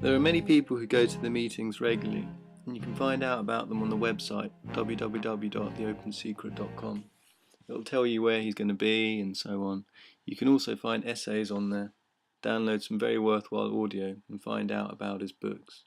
There are many people who go to the meetings regularly, and you can find out about them on the website www.theopensecret.com. It'll tell you where he's going to be and so on. You can also find essays on there, download some very worthwhile audio and find out about his books.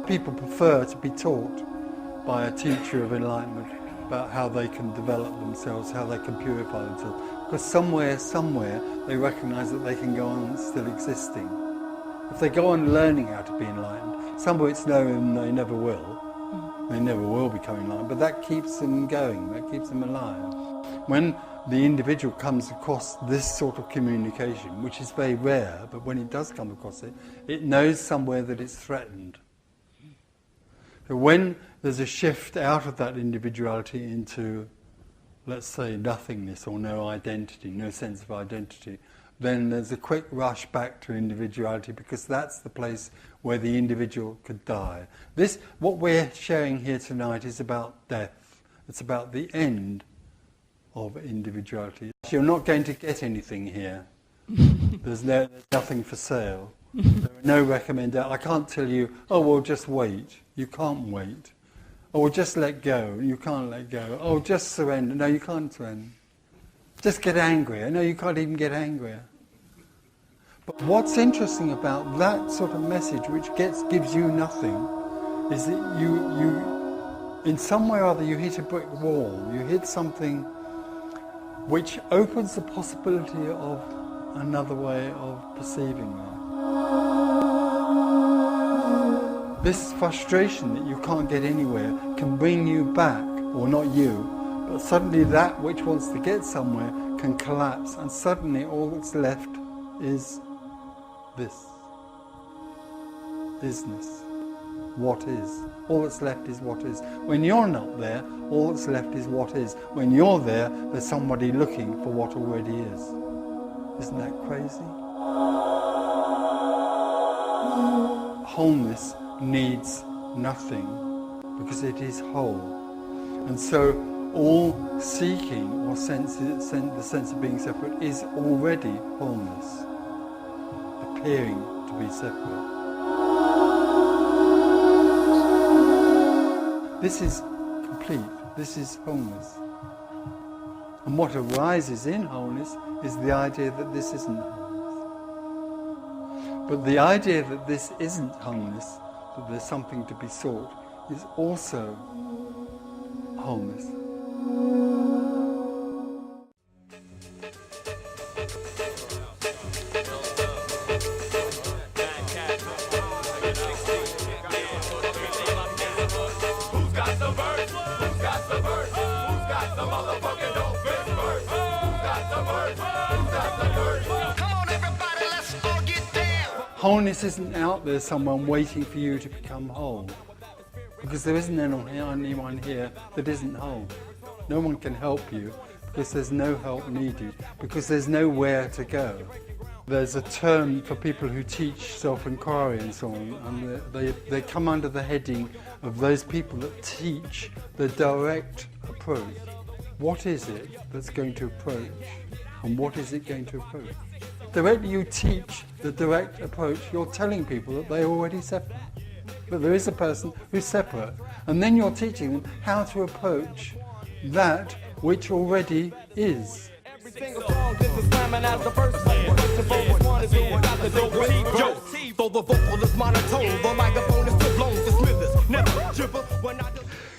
People prefer to be taught by a teacher of enlightenment about how they can develop themselves, how they can purify themselves. Because somewhere, they recognise that they can go on still existing. If they go on learning how to be enlightened, somewhere it's known they never will. They never will become enlightened, but that keeps them going, that keeps them alive. When the individual comes across this sort of communication, which is very rare, but when it does come across it, it knows somewhere that it's threatened. So when there's a shift out of that individuality into, let's say, nothingness or no identity, no sense of identity, then there's a quick rush back to individuality, because that's the place where the individual could die. What we're sharing here tonight is about death. It's about the end of individuality. You're not going to get anything here. There's nothing for sale. There are no recommendations. I can't tell you, oh, well, just wait. You can't wait. Oh, well, just let go. You can't let go. Oh, just surrender. No, you can't surrender. Just get angrier. No, you can't even get angrier. But what's interesting about that sort of message, which gives you nothing, is that you, in some way or other, you hit a brick wall. You hit something which opens the possibility of another way of perceiving life. This frustration that you can't get anywhere can bring you back, or not you, but suddenly that which wants to get somewhere can collapse, and suddenly all that's left is this. Isness. What is. All that's left is what is. When you're not there, all that's left is what is. When you're there, there's somebody looking for what already is. Isn't that crazy? Wholeness needs nothing because it is whole. And so all seeking or the sense of being separate is already wholeness, appearing to be separate. This is complete. This is wholeness. And what arises in wholeness is the idea that this isn't wholeness. But the idea that this isn't wholeness, that there's something to be sought, is also wholeness. Wholeness isn't out there someone waiting for you to become whole, because there isn't anyone here that isn't whole. No one can help you because there's no help needed, because there's nowhere to go. There's a term for people who teach self-inquiry and so on, and they come under the heading of those people that teach the direct approach. What is it that's going to approach, and what is it going to approach? Directly you teach the direct approach, you're telling people that they're already separate. But there is a person who's separate. And then you're teaching them how to approach that which already is.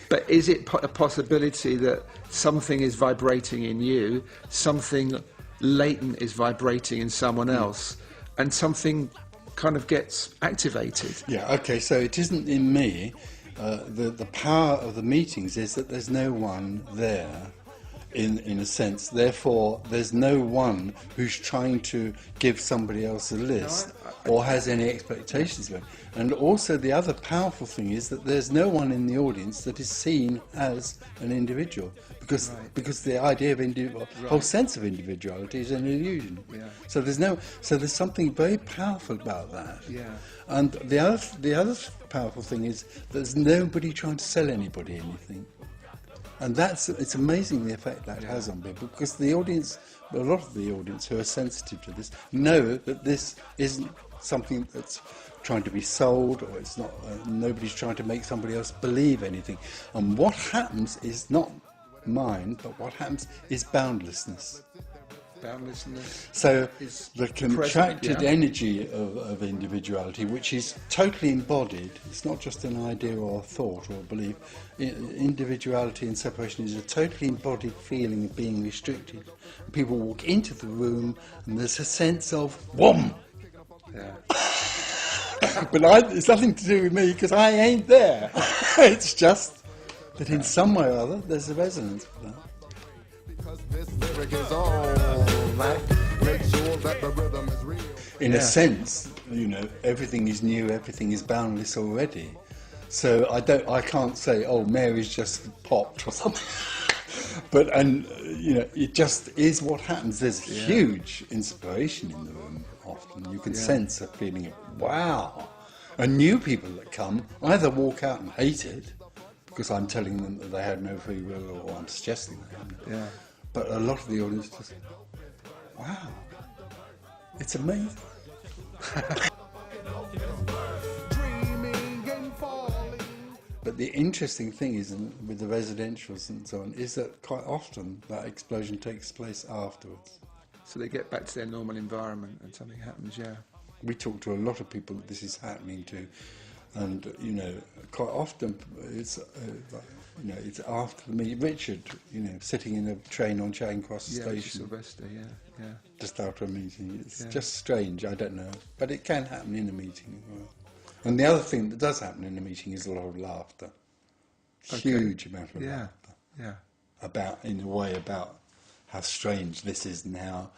But is it a possibility that something is vibrating in you, something latent is vibrating in someone else, and something kind of gets activated? Yeah, okay, so it isn't in me. The power of the meetings is that there's no one there, in a sense. Therefore, there's no one who's trying to give somebody else a list. or has any expectations of it. And also the other powerful thing is that there's no one in the audience that is seen as an individual, because the idea of whole sense of individuality is an illusion. Yeah. So there's something very powerful about that. Yeah. And the other powerful thing is there's nobody trying to sell anybody anything. And it's amazing the effect that has on people, because the audience, a lot of the audience who are sensitive to this, know that this isn't something that's trying to be sold, or it's not. Nobody's trying to make somebody else believe anything. And what happens is not mind, but what happens is boundlessness. Boundlessness. So is the contracted energy of individuality, which is totally embodied, it's not just an idea or a thought or a belief. Individuality and separation is a totally embodied feeling of being restricted. People walk into the room and there's a sense of whom. Yeah. But it's nothing to do with me, because I ain't there. It's just that in some way or other there's a resonance for that. In a sense, everything is new, everything is boundless already. So I can't say, oh, Mary's just popped or something. But it just is what happens. There's huge inspiration in the room often. You can sense a feeling of wow. And new people that come either walk out and hate it, because I'm telling them that they had no free will, or I'm suggesting they have no. Yeah. But a lot of the audience just, wow, it's amazing. But the interesting thing is, with the residentials and so on, is that quite often that explosion takes place afterwards. So they get back to their normal environment and something happens, yeah. We talk to a lot of people that this is happening to, and quite often it's it's after the meeting. Richard, sitting in a train on Charing Cross Station, Sylvester, yeah. just after a meeting. It's just strange. I don't know, but it can happen in a meeting as well. And the other thing that does happen in a meeting is a lot of laughter. Huge amount of laughter. Yeah. About how strange this is now.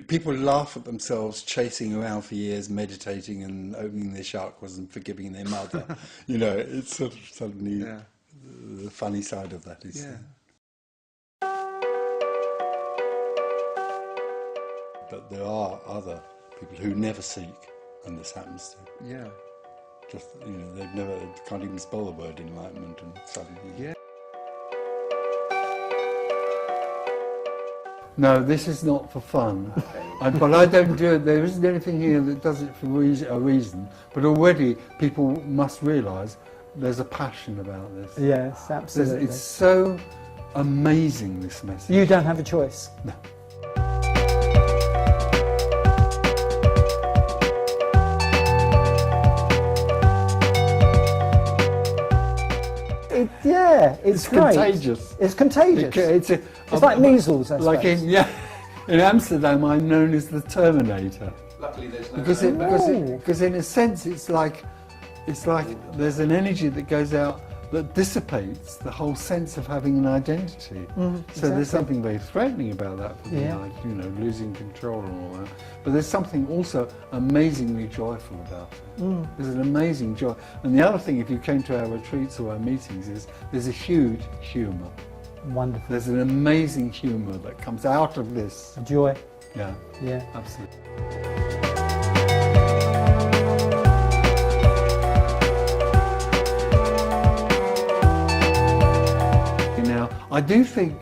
People laugh at themselves chasing around for years, meditating and opening their chakras and forgiving their mother. It's sort of suddenly the funny side of that is. But there are other people who never seek, and this happens to. Yeah. Just can't even spell the word enlightenment, and suddenly. Yeah. No, this is not for fun. But I don't do it. There isn't anything here that does it for a reason. But already people must realise there's a passion about this. Yes, absolutely. It's so amazing, this message. You don't have a choice. No. It's great. Contagious. It's contagious. It's like measles, I suppose. Like in Amsterdam, I'm known as the Terminator. Luckily, there's no. Because in a sense, it's like there's an energy that goes out that dissipates the whole sense of having an identity. So there's something very threatening about that, losing control and all that. But there's something also amazingly joyful about it. There's an amazing joy. And the other thing, if you came to our retreats or our meetings, is there's a huge humour. Wonderful. There's an amazing humour that comes out of this. A joy. Yeah. Yeah. Absolutely. I do think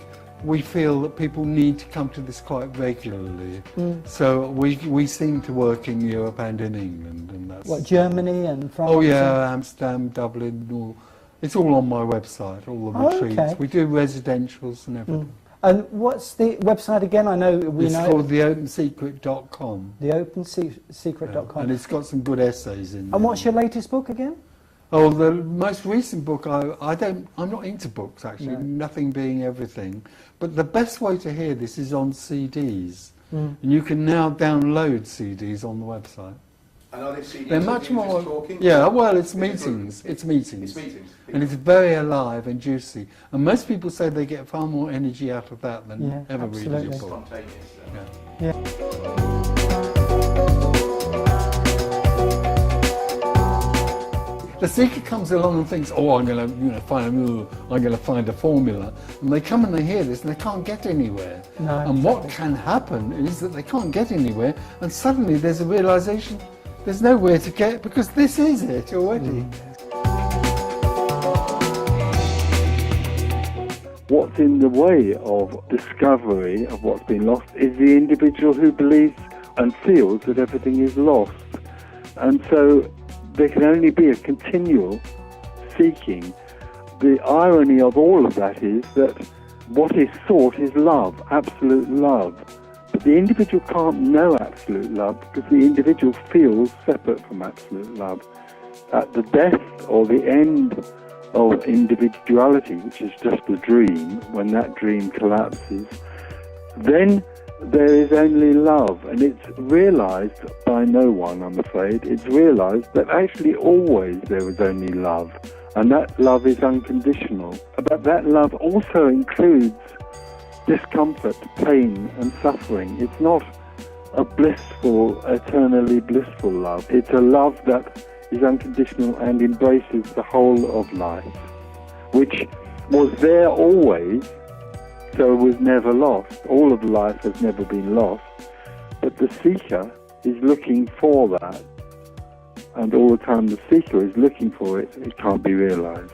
we feel that people need to come to this quite regularly. So we seem to work in Europe and in England, and that's what, Germany and France? Oh yeah, Amsterdam, Dublin. It's all on my website. All the retreats. Okay. We do residentials and everything. And what's the website again? I know it's called theopensecret.com. Theopensecret.com. And it's got some good essays in there. And what's your latest book again? Oh, the most recent book, I'm not into books actually, nothing being everything. But the best way to hear this is on CDs. And you can now download CDs on the website. And are they CDs? They're much more. Talking? Yeah, well, it's meetings. It's meetings. And it's very alive and juicy. And most people say they get far more energy out of that than ever reading a book. Spontaneous. Yeah. The seeker comes along and thinks, oh, I'm going to find a formula, and they come and they hear this and they can't get anywhere. No, and what can happen is that they can't get anywhere, and suddenly there's a realization there's nowhere to get because this is it already. What's in the way of discovery of what's been lost is the individual who believes and feels that everything is lost. And so there can only be a continual seeking. The irony of all of that is that what is sought is love, absolute love. But the individual can't know absolute love because the individual feels separate from absolute love. At the death or the end of individuality, which is just a dream, when that dream collapses, then there is only love, and it's realized by no one, I'm afraid. It's realized that actually always there was only love, and that love is unconditional. But that love also includes discomfort, pain and suffering. It's not a blissful, eternally blissful love. It's a love that is unconditional and embraces the whole of life, which was there always, so was never lost. All of life has never been lost, but the seeker is looking for that, and all the time the seeker is looking for it, it can't be realized.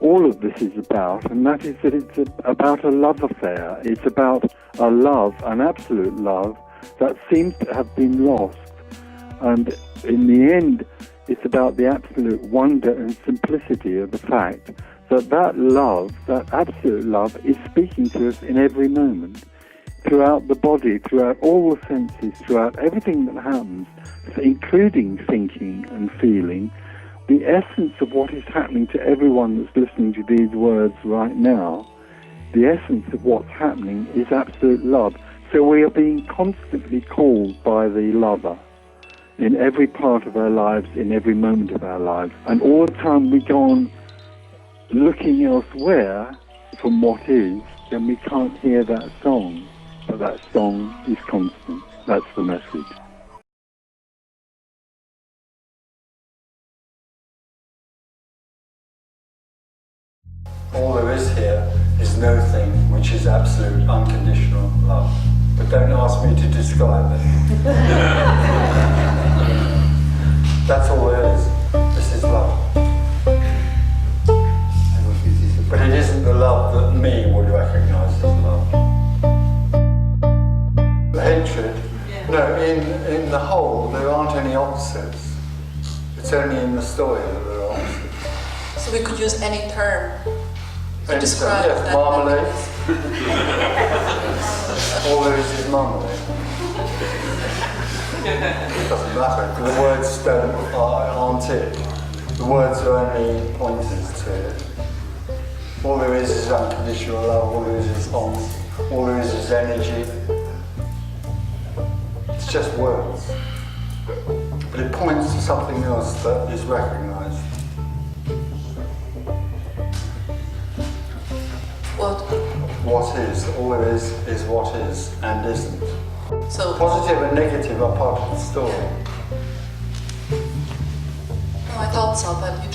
All of this is about, and that is that it's about a love affair. It's about a love, an absolute love, that seems to have been lost. And in the end, it's about the absolute wonder and simplicity of the fact that that love, that absolute love, is speaking to us in every moment, throughout the body, throughout all the senses, throughout everything that happens, including thinking and feeling. The essence of what is happening to everyone that's listening to these words right now, the essence of what's happening is absolute love. So we are being constantly called by the lover in every part of our lives, in every moment of our lives. And all the time we go on looking elsewhere from what is, then we can't hear that song. But that song is constant. That's the message. All there is here is no thing, which is absolute unconditional love. But don't ask me to describe it. That's all there is. This is love. But it isn't the love that me would recognise as love. The hatred, no, in the whole there aren't any opposites. It's only in the story that there are opposites. So we could use any term to describe yes, that. marmalade. All there is marmalade. It doesn't matter, the words aren't it. The words are only pointers to it. All there is unconditional love, all there is honesty, all there is energy. It's just words. But it points to something else that is recognised. What is, all there is what is and isn't. So Positive and negative are part of the story. no, I thought so, but you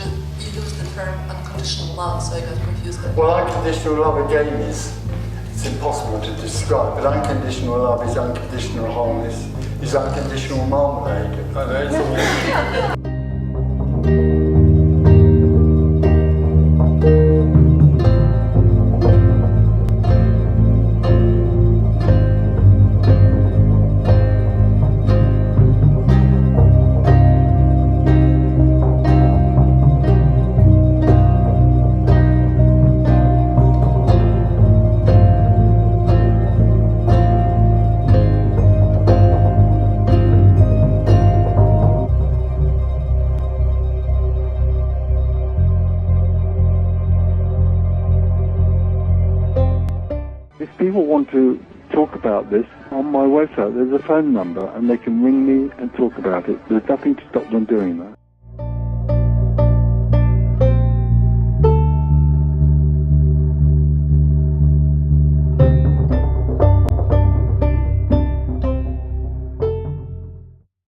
used the term unconditional love, so I got confused. Well, unconditional love again it's impossible to describe, but unconditional love is unconditional wholeness, is unconditional marmalade. If people want to talk about this, on my website there's a phone number and they can ring me and talk about it. There's nothing to stop them doing that.